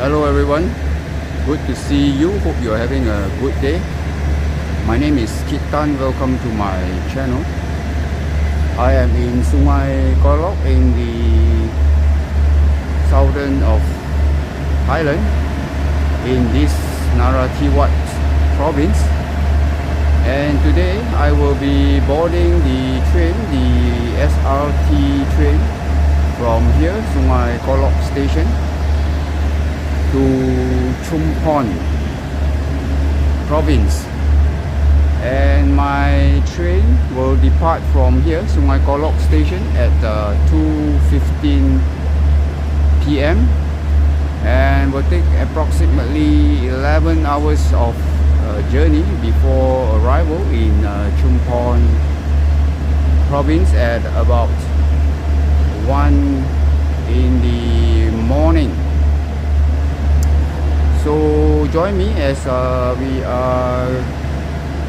Hello everyone, good to see you. Hope you're having a good day. My name is Kitan. Welcome to my channel. I am in Sungai Kolok in the southern of Thailand, in this Narathiwat province, and today I will be boarding the train, the SRT train from here, Sungai Kolok station, to Chumpon province, and my train will depart from here, Sungai Kolok station, at 2:15 p.m. and will take approximately 11 hours of journey before arrival in Chumpon province at about 1 in the morning. So join me as we are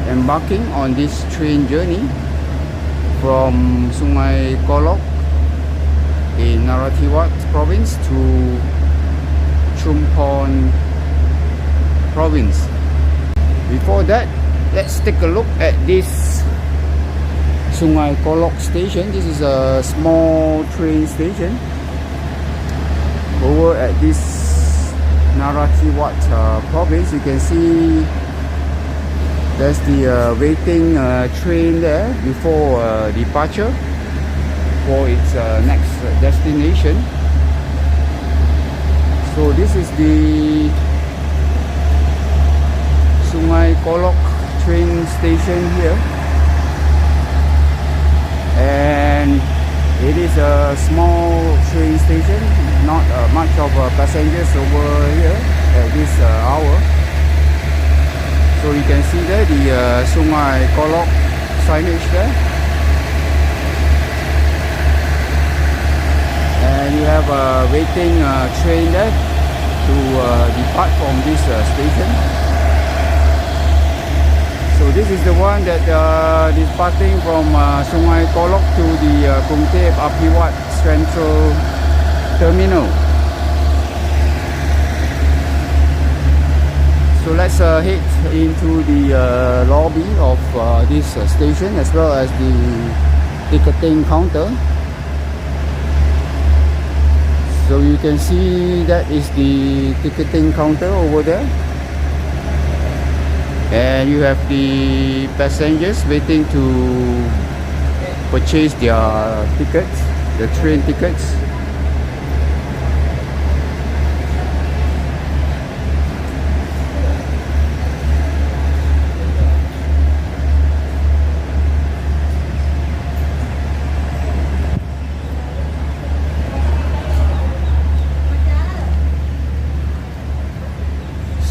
embarking on this train journey from Sungai Kolok in Narathiwat province to Chumpon province. Before that, let's take a look at this Sungai Kolok station. This is a small train station over at this Narathiwat province. You can see there's the waiting train there before departure for its next destination. So this is the Sungai Kolok train station here, and it is a small train station, not much of passengers over here at this hour. So you can see there the Sungai Kolok signage there, and you have a waiting train there to depart from this station. So this is the one that departing from Sungai Kolok to the Apiwat Central Terminal. So let's head into the lobby of this station, as well as the ticketing counter. So you can see that is the ticketing counter over there, and you have the passengers waiting to purchase their tickets, the train tickets.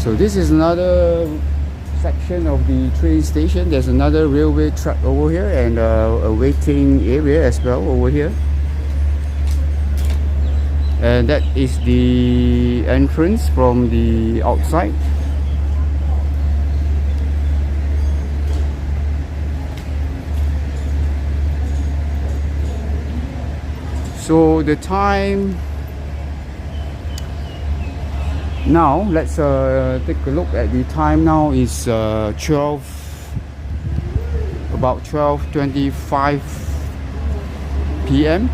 So this is another section of the train station. There's another railway track over here, and a waiting area as well over here, and that is the entrance from the outside. So the time now, let's take a look at the time now. Is about 12:25 p.m.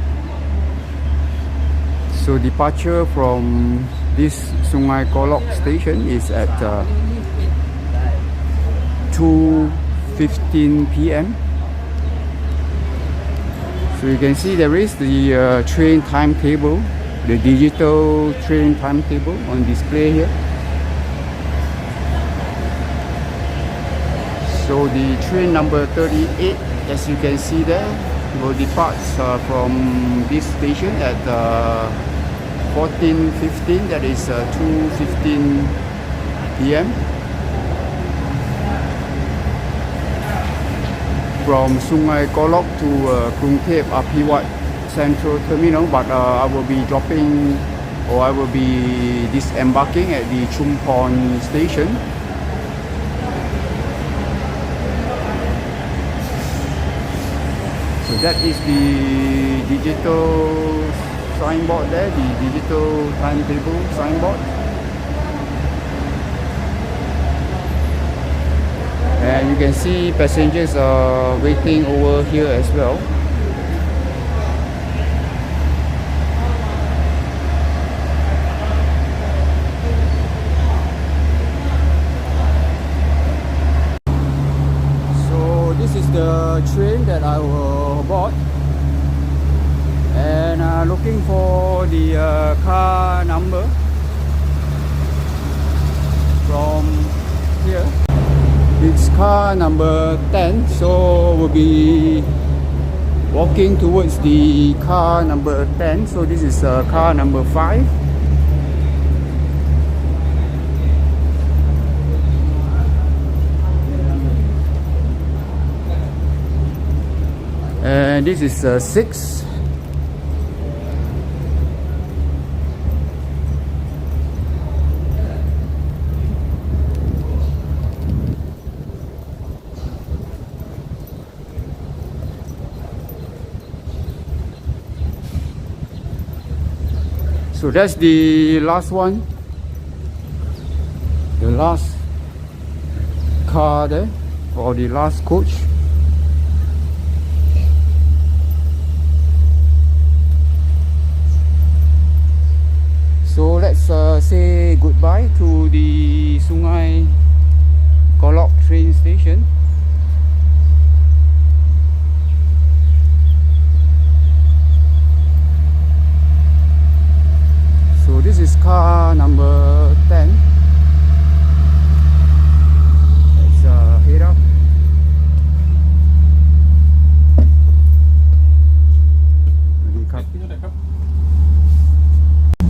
So departure from this Sungai Kolok station is at 2:15 p.m. So you can see there is the train timetable, the digital train timetable on display here. So the train number 38, as you can see there, will depart from this station at 14:15, that is 2:15 p.m. from Sungai Kolok to Apiwat Central Terminal, but I will be dropping, or I will be disembarking at the Chumpon station. So that is the digital signboard there, the digital timetable signboard. and you can see passengers are waiting over here as well. So this is the train that I will board, and looking for the car number from here. It's car number 10, so we'll be walking towards the car number 10. So this is car number 5. And this is 6. So that's the last one, the last car there, or the last coach. So let's say goodbye to the Sungai Kolok train station. So this is car number 10. Let's head up.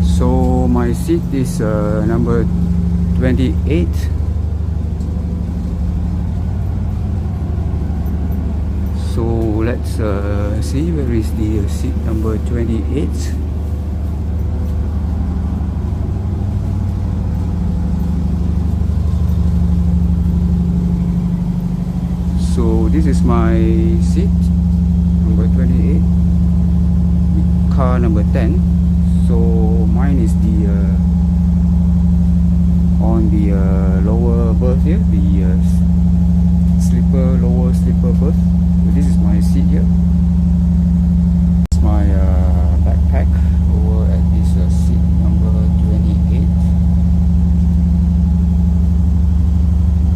So my seat is number 28. So let's see where is the seat number 28. So this is my seat, number 28, car number 10. So mine is the on the lower berth here, the lower sleeper berth. So this is my seat here. It's my backpack over at this seat number 28.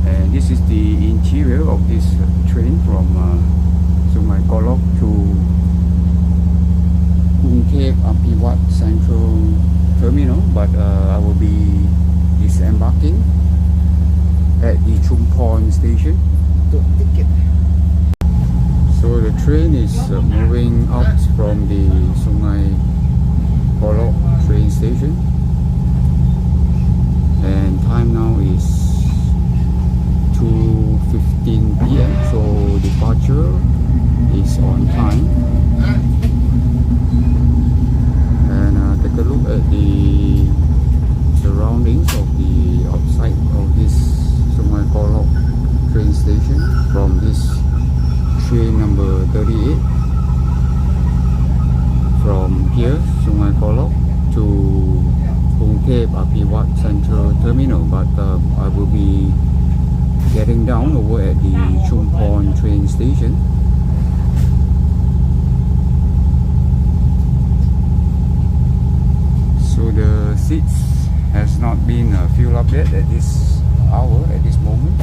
And this is the interior of this train from Sungai Kolok to Chumpon Central Terminal, but I will be disembarking at the Chumpon station. So the train is moving out from the Sungai Kolok train station, and time now is 2:15 p.m. so departure is on time. And take a look at the surroundings of the outside of this Sungai Kolok train station from this train number 38. From here, Sungai Kolok to Chumpon Central Terminal, but I will be getting down over at the Chumpon train station. So the seats has not been filled up yet at this hour, at this moment.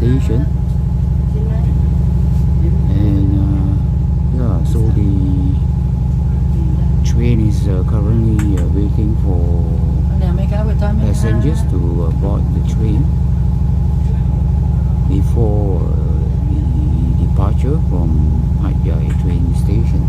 station. And yeah, so the train is currently waiting for passengers to board the train before the departure from Hat Yai train station.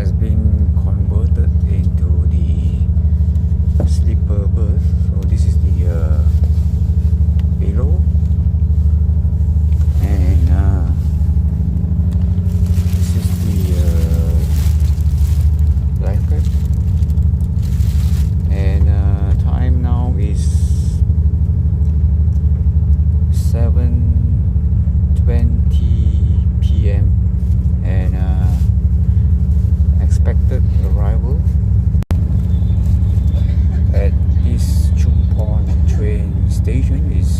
Has been converted into the sleeper berth. So this is the below, and this is the blanket. And time now is 7:20 p.m. and expected arrival at this Chumpon train station is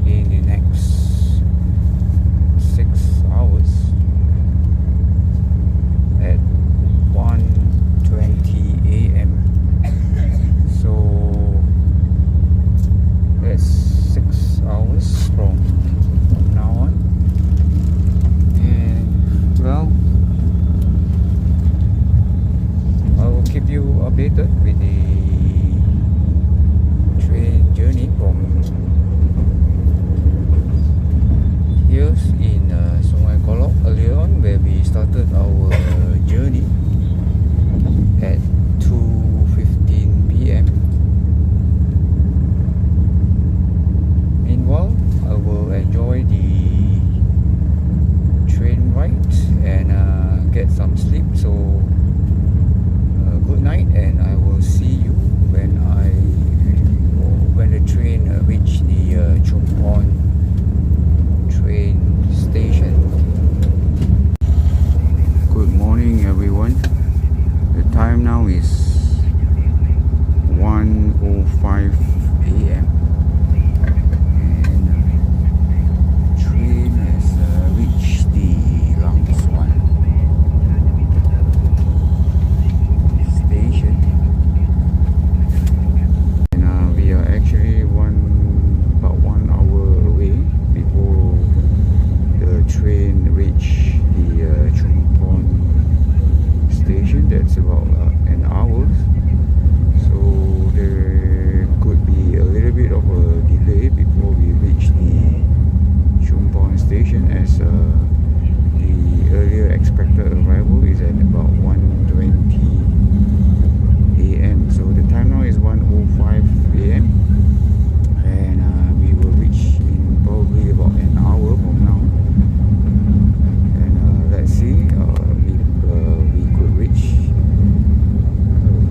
in the next 6 hours at 1:20 a.m. So that's 6 hours from now on. And well, I will keep you updated with the train journey from here in Sungai Kolok earlier on, where we started our journey at 2:15 p.m. Meanwhile, I will enjoy the train ride and get some sleep. So good night, and I will see you when the train reach the Chumpon train station. Good morning, everyone. The time now is 1:05 a.m. and train has reached the Rantau station, and we are actually about 1 hour away before the train reach the Chumpon station. That's about an hour, so there could be a little bit of a delay before we reach the Chumpon station, as the earlier expected arrival is at about 1:20 a.m. So the time now is 1:05 a.m. and we will reach in probably about an hour from now. And let's see if we could reach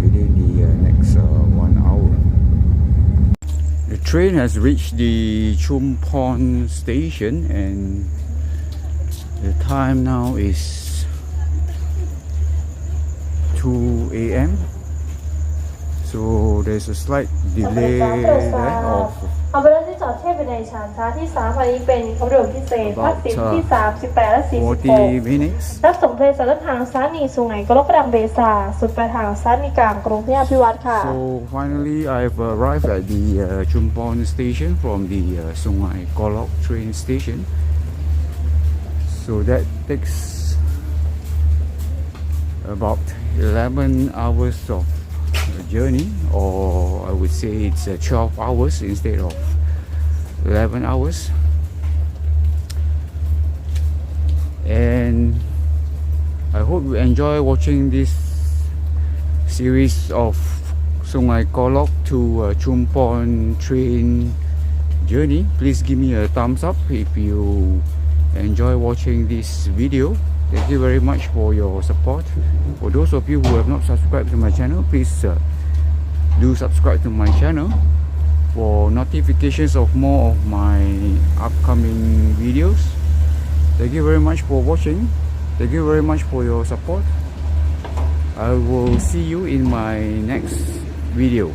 within the next 1 hour. The train has reached the Chumpon station, and the time now is 2 a.m. So there's a slight delay there of ขบวนรถที่จอดเทียบอยู่ในชานช้าที่3วันนี้เป็นขบวนรถพิเศษภาค10ที่38และ46 minutes. รับส่งเพลงสายทางสถานีสุไหงโกลกประดังเบซาสุดปลายทางสถานีกลางกรุงเทพอภิวัตรค่ะ So finally I've arrived at the Chumpon station from the Sungai Kolok train station. So that takes about 11 hours of journey, or I would say it's 12 hours instead of 11 hours. And I hope you enjoy watching this series of Sungai Kolok to Chumpon train journey. Please give me a thumbs up if you enjoy watching this video. Thank you very much for your support. For those of you who have not subscribed to my channel, please do subscribe to my channel for notifications of more of my upcoming videos. Thank you very much for watching. Thank you very much for your support. I will see you in my next video.